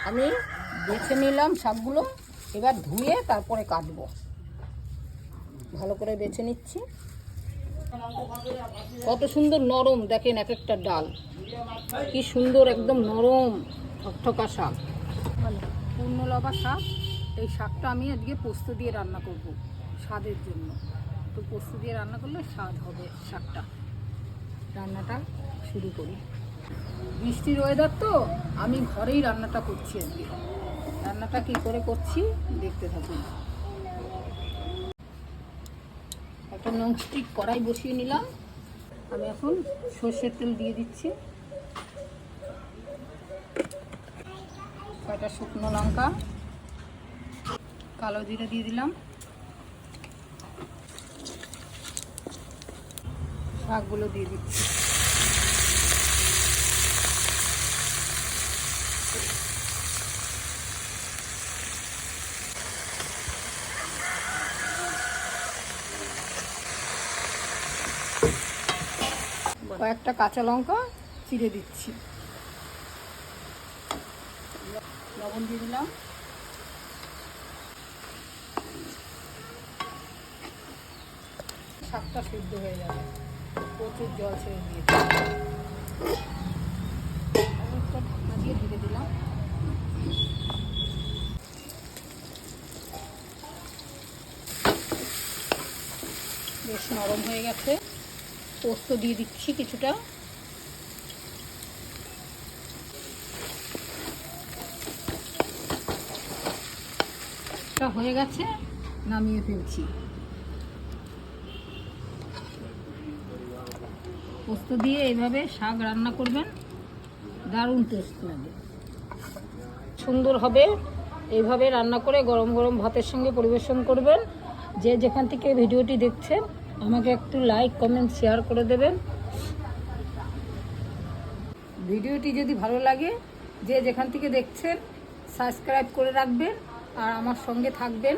আমি বেছে নিলাম শাকগুলো, এবার ধুয়ে তারপরে কাটবো। ভালো করে বেছে নিচ্ছি। কত সুন্দর নরম, দেখেন এক একটা ডাল কি সুন্দর, একদম নরম ঠকঠকা শাক, পূর্ণলবা শাক। এই শাকটা আমি আজকে পোস্ত দিয়ে রান্না করব স্বাদের জন্য। তো পোস্ত দিয়ে রান্না করলে স্বাদ হবে শাকটা। রান্নাটা শুরু করি। বৃষ্টির ওয়েদার তো আমি ঘরেই রান্নাটা করছি আজকে। রান্নাটা কি করে করছি দেখতে থাকুন। একটা ননস্টিক কড়াই বসিয়ে নিলাম। আমি এখন সর্ষের তেল দিয়ে দিচ্ছি, কয়টা শুকনো লঙ্কা, কালো জিরে দিয়ে দিলাম, শাকগুলো দিয়ে দিচ্ছি। কয়েকটা কাঁচা লঙ্কা চিড়ে দিচ্ছি, লবণ দিয়ে দিলাম। শাকটা সিদ্ধ হয়ে যাবে, প্রচুর জল ছেড়ে দিয়ে একটা ঢাকনা দিয়ে ঢেকে দিলাম। বেশ নরম হয়ে গেছে। পোস্ত দিয়ে দিচ্ছি কিছুটা, হয়ে গেছে, নামিয়ে ফেলছি। পোস্ত দিয়ে এইভাবে শাক রান্না করবেন, দারুণ টেস্ট লাগে, সুন্দর হবে। এইভাবে রান্না করে গরম গরম ভাতের সঙ্গে পরিবেশন করবেন। যে যেখান থেকে ভিডিওটি দেখছেন আমাকে একটু লাইক কমেন্ট শেয়ার করে দেবেন। ভিডিওটি যদি ভালো লাগে যে যেখান থেকে দেখছেন সাবস্ক্রাইব করে রাখবেন আর আমার সঙ্গে থাকবেন।